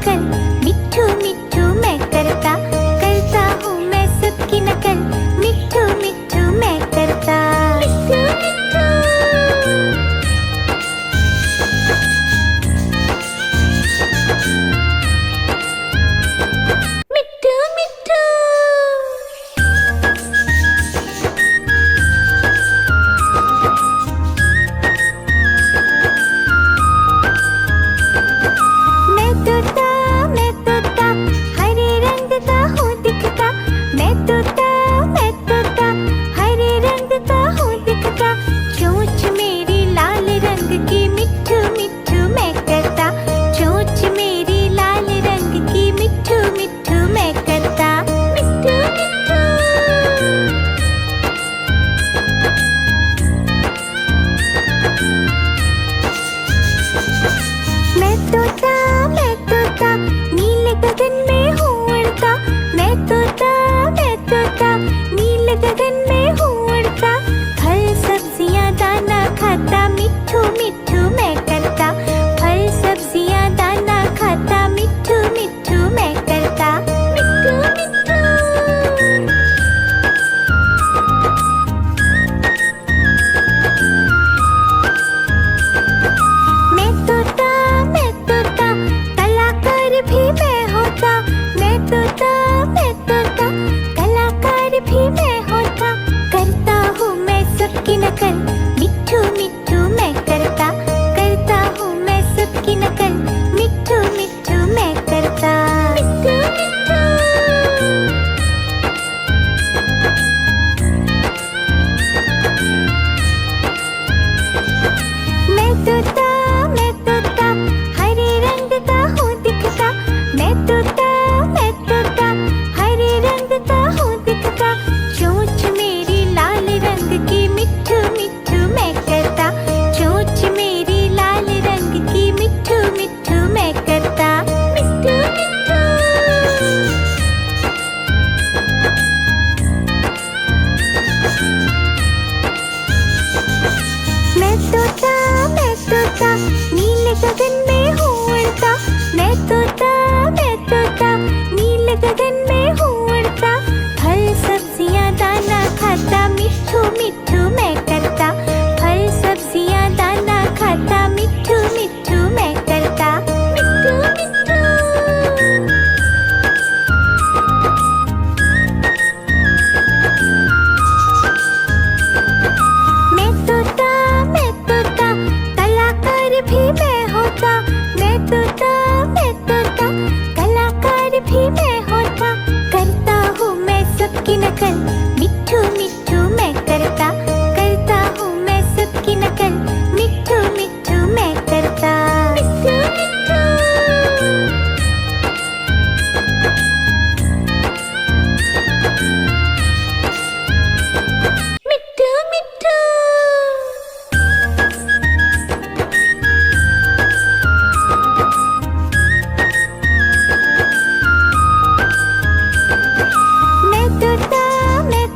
नकल, मिट्ठू मिट्ठू मैं करता, करता हूँ मैं सबकी नकल, मिट्ठू मिट्ठू मैं करता। मिट्ठू मिट्ठू मिट्ठू मिट्ठू मैं तोता हरे रंग का हूँ दिखता, मैं तोता हरे रंग का हूँ दिखता, चोंच मेरी लाल रंग की, मिट्ठू मिट्ठू मैं करता, चोंच मेरी लाल रंग की, मिट्ठू मिट्ठू मैं करता। मिट्ठू मिट्ठू मैं तोता नीले गगन में हूँ उड़ता, मैं तोता नीले गगन में हूँ उड़ता, फल सब्जियाँ दाना खाता, मिट्ठू मिट्ठू मैं करता, फल सब्जियाँ दाना खाता, मिट्ठू मिट्ठू मैं करता। मिट्ठू मिट्ठू मैं तोता कलाकार भी मैं होता, मैं तोता कलाकार भी मैं होता, करता हूँ मैं सबकी नकल, मिट्ठू मिट्ठू मैं करता, करता हूँ मैं सबकी नकल, मिट्ठू मिट्ठू मैं करता। मिट्ठू मिट्ठू मैं तोता हरे रंग का हूँ दिखता, मैं तोता हरे रंग का हूँ दिखता, चोंच मेरी लाल रंग की, मिट्ठू मिट्ठू मैं करता, चोंच मेरी लाल रंग की, मिट्ठू मिट्ठू मैं करता। मिट्ठू मिट्ठू मैं तोता नीले गगन में हूँ उड़ता, मैं तोता नीले गगन में हूँ उड़ता, फल सब्जियाँ दाना खाता, मिट्ठू मिट्ठू मैं करता, फल सब्जियाँ दाना खाता, मिट्ठू मिट्ठू मैं करता। मिट्ठू मिट्ठू मैं तोता कलाकार भी मैं होता, मैं तोता कलाकार भी मैं होता, करता हूँ मैं सबकी नकल, मिट्ठू मिट्ठू मैं करता, करता हूँ मैं सबकी नकल, मिट्ठू मिट्ठू मैं करता। मिट्ठू मिट्ठू मिट्ठू मिट्ठू मैं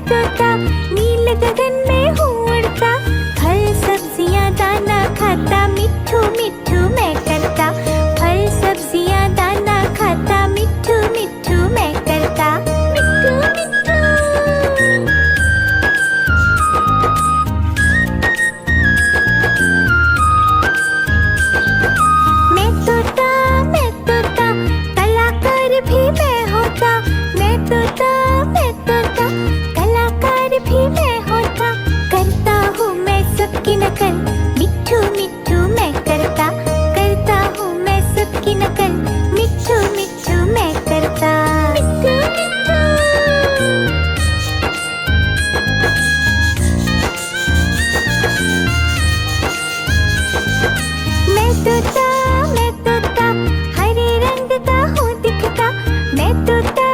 तोता नील गगन में हूँ उड़ता, फल सब्जियाँ दाना खाता, मिट्ठू मिट्ठू मैं करता, फल सब्जियाँ दाना खाता, मिट्ठू मिट्ठू मैं करता, मिट्ठू मिट्ठू। मैं तोता कलाकार भी मैं होता, मैं तोता कलाकार भी मैं होता, करता हूँ मैं सबकी नकल, मिट्ठू मिट्ठू मैं करता, करता हूँ मैं सबकी नकल, मिट्ठू मिट्ठू मैं करता, मिट्ठू मिट्ठू। मैं तोता हरे रंग का हूँ दिखता, मैं तोता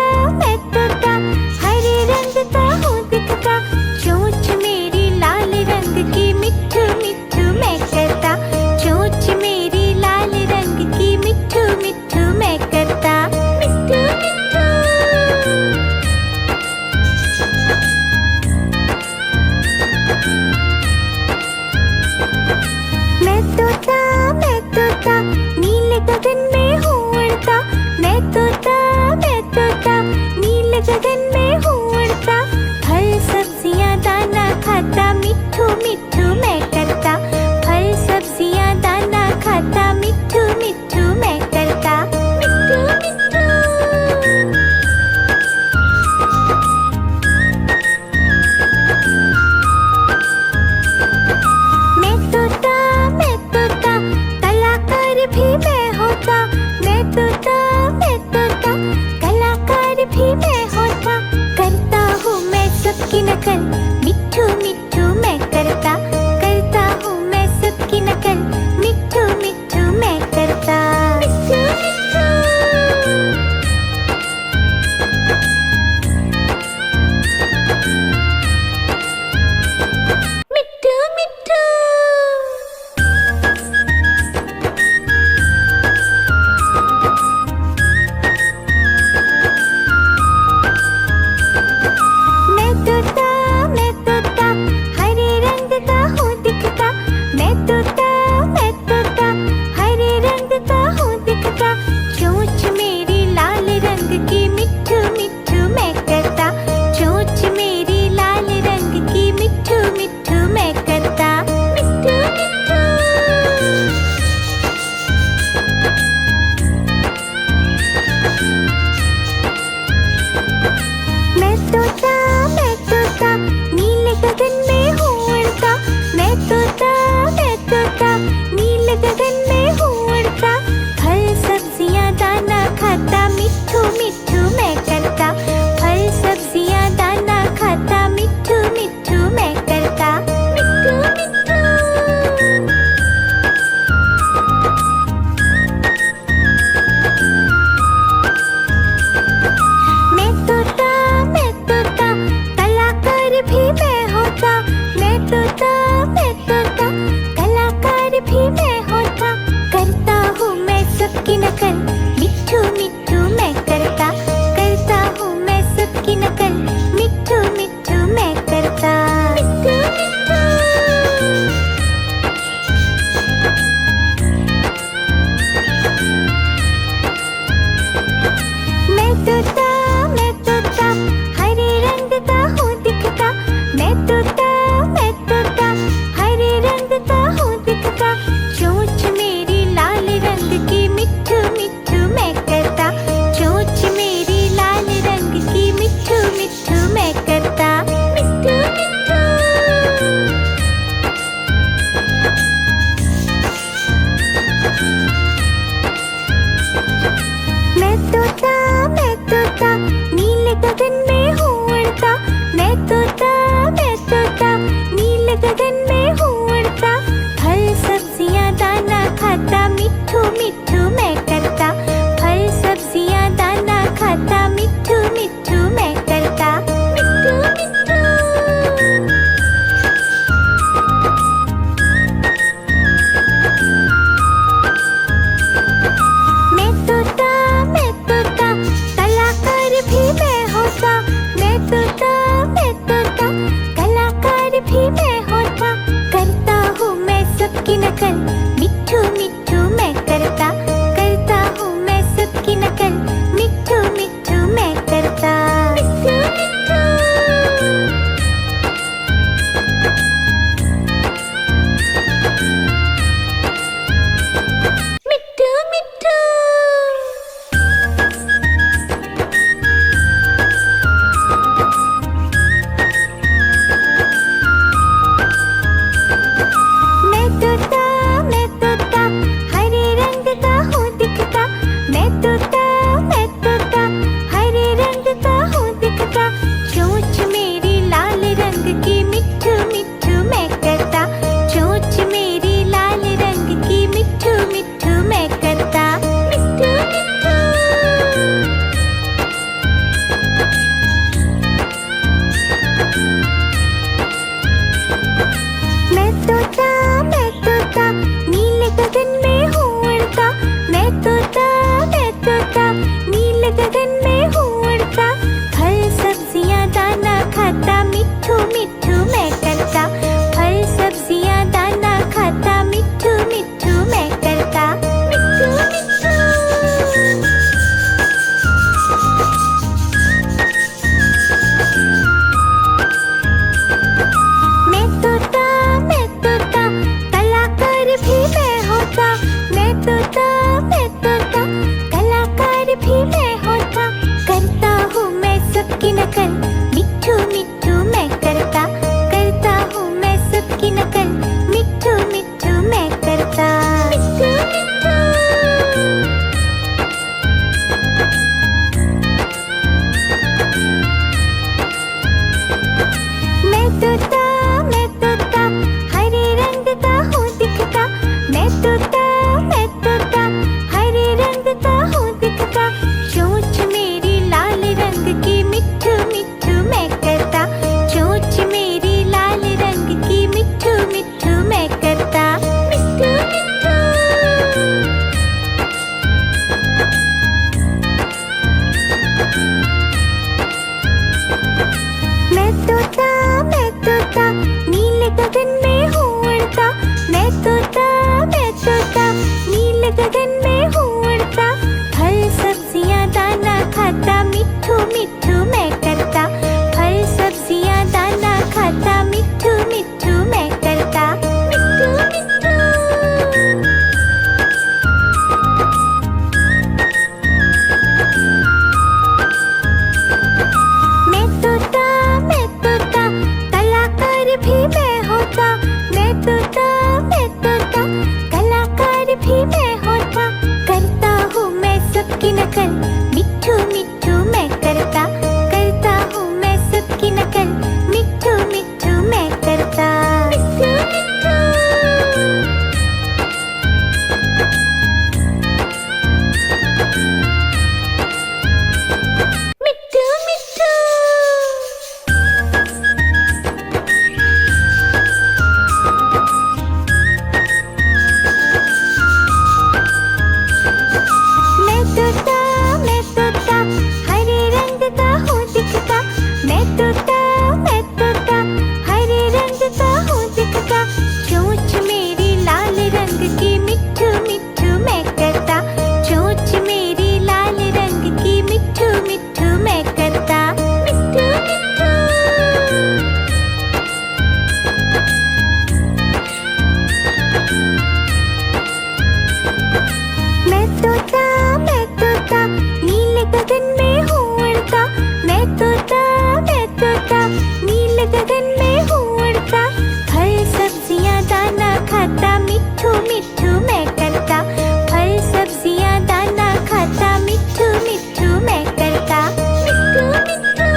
हरे रंग का हूँ दिखता, चोंच मेरी लाल रंग की, मिट्ठू मिट्ठू मैं करता, चोंच मेरी लाल रंग की, मिट्ठू मिट्ठू मैं करता, मिट्ठू मिट्ठू। मैं तोता नील गगन में हूँ उड़ता, मैं तोता नील गगन में हूँ उड़ता, फल सब्जियाँ दाना खाता, मिट्ठू मिट्ठू मैं करता, फल सब्जियाँ दाना खाता, मिट्ठू मिट्ठू मैं करता, मिट्ठू मिट्ठू। मैं तोता कलाकार भी मैं होता, मैं तोता कलाकार भी मैं होता, करता हूँ मैं सबकी नकल, मिट्ठू मिट्ठू मैं करता, करता हूँ मैं सबकी नकल, मिट्ठू मिट्ठू मैं करता, मिट्ठू मिट्ठू। मिट्ठू मिट्ठू। मैं तोता मैं तोता हरे रंग का हूँ दिखता। मैं तोता हरे रंग का हूँ दिखता। चोंच मेरी लाल रंग की मिट्ठू मिट्ठू मैं करता। चोंच मेरी लाल रंग की मिट्ठू मिट्ठू मैं करता। मिट्ठू मिट्ठू। मैं तोता नीले गगन में हूँ उड़ता। मैं तोता नीले गगन में हूँ उड़ता। फल सब्जियाँ दाना खाता मिट्ठू मिट्ठू मैं करता। फल सब्जियाँ दाना खाता मिट्ठू मिट्ठू मैं करता। मिट्ठू मिट्ठू। मैं तोता कलाकार भी मैं होता। मैं तोता कलाकार भी मैं होता। करता हूँ मैं सबकी नकल मिट्ठू मिट्ठू मैं करता। करता हूँ मैं सबकी नकल मिट्ठू मिट्ठू मैं करता। मिट्ठू मिट्ठू। मिट्ठू मिट्ठू। मैं तोता हरे रंग का हूँ दिखता। मैं तोता हरे रंग का हूँ दिखता। चोंच मेरी लाल रंग की मिट्ठू मिट्ठू मैं करता। चोंच मेरी लाल रंग की मिट्ठू मिट्ठू मैं करता। मिट्ठू मिट्ठू। मैं तोता नीले गगन में हूँ उड़ता। मैं तोता नीले गगन में हूँ उड़ता। फल सब्जियाँ दाना खाता मिट्ठू मिट्ठू मैं करता। फल सब्जियाँ दाना खाता मिट्ठू मिट्ठू मैं करता। मिट्ठू मिट्ठू।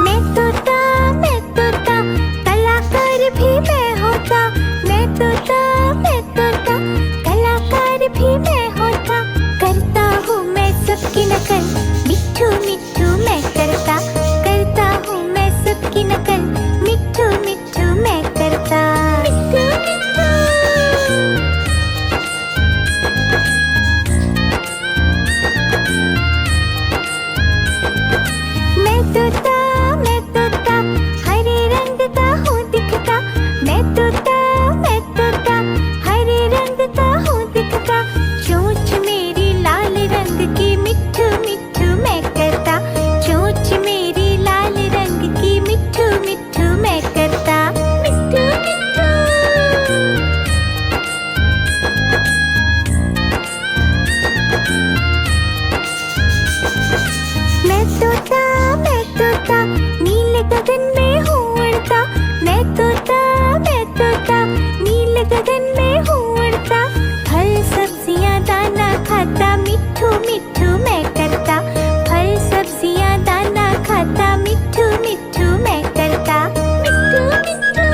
मैं तोता कलाकार भी मैं होता। मैं तोता कलाकार भी मैं होता। करता हूँ मैं सबकी नकल मिट्ठू मिट्ठू मैं करता। करता हूँ मैं सबकी नकल मिट्ठू मिट्ठू मैं करता। मिट्ठू मिट्ठू। मैं तोता हरे रंग का हूँ दिखता। मैं तोता हरे रंग का हूँ दिखता। चोंच मेरी लाल रंग की मिट्ठू मिट्ठू मैं करता। चोंच मेरी लाल रंग की मिट्ठू मिट्ठू मैं करता। मिट्ठू मिट्ठू। मैं तोता नीले गगन में हूँ उड़ता। मैं तोता नीले गगन में हूँ उड़ता। फल सब्जियाँ दाना खाता मिट्ठू मिट्ठू मैं करता। फल सब्जियाँ दाना खाता मिट्ठू मिट्ठू मैं करता। मिट्ठू मिट्ठू।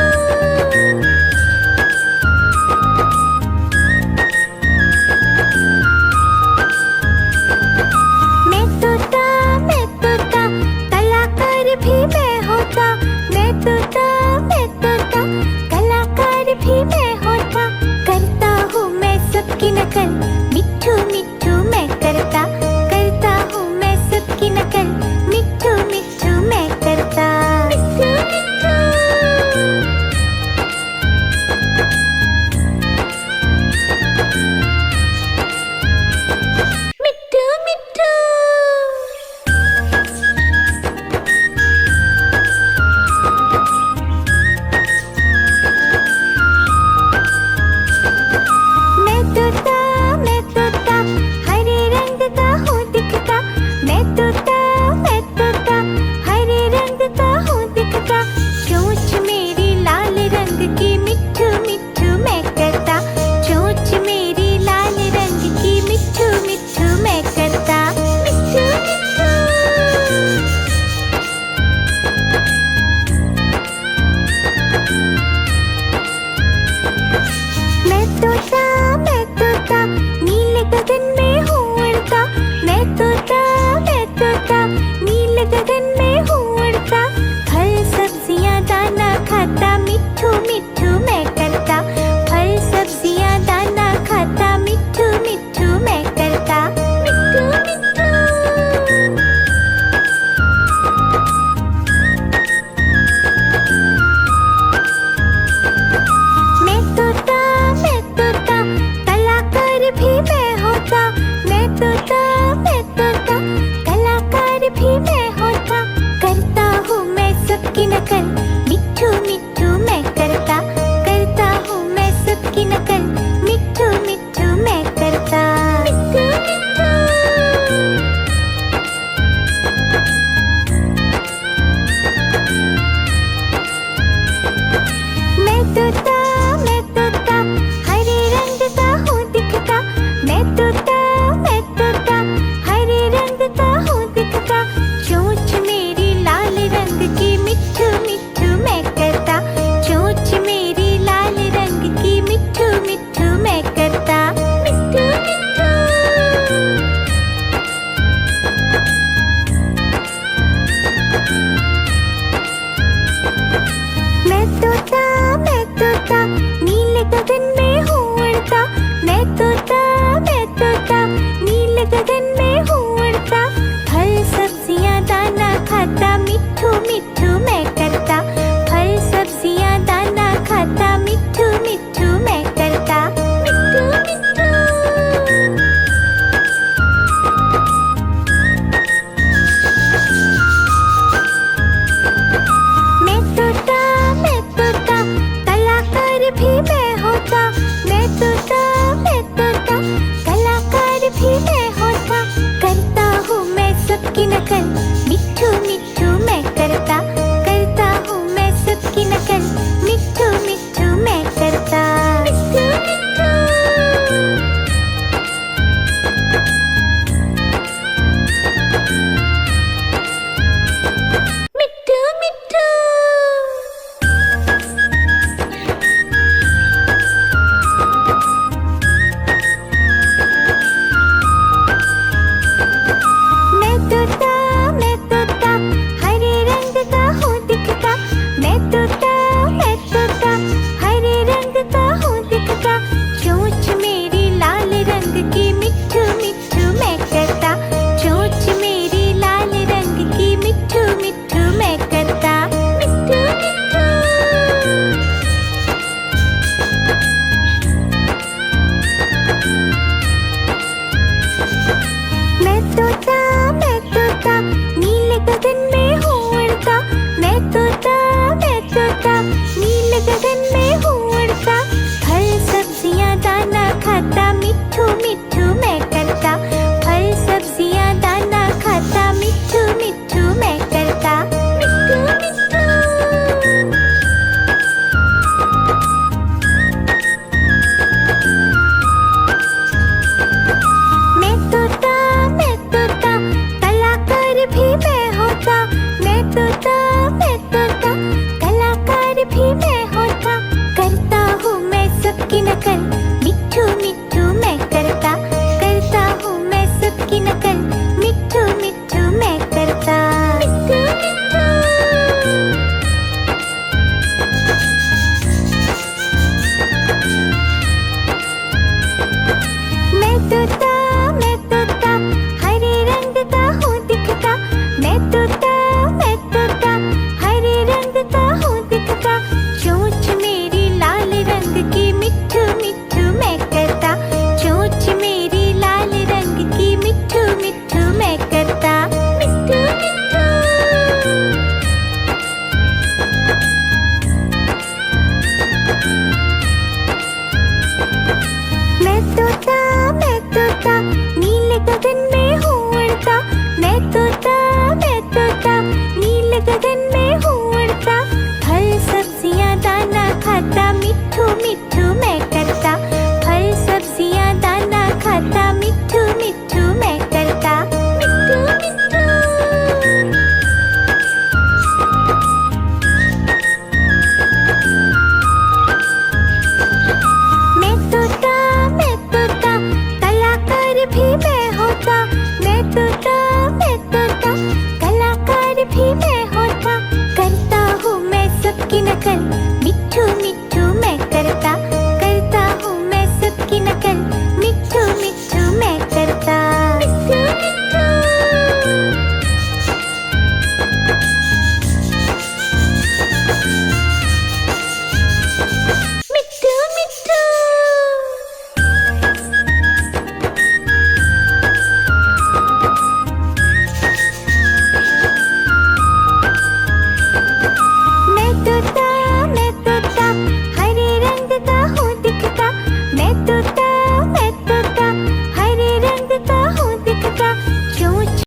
मैं तोता कलाकार भी मैं होता। मैं तोता कलाकार भी मैं होता। करता हूँ मैं सबकी नकल मिट्ठू मिट्ठू मैं करता। करता हूँ मैं सबकी नकल मिट्ठू मिट्ठू मैं करता। मिट्ठू मिट्ठू। मिट्ठू मिट्ठू। मैं तोता भी मैं होता, मैं तोता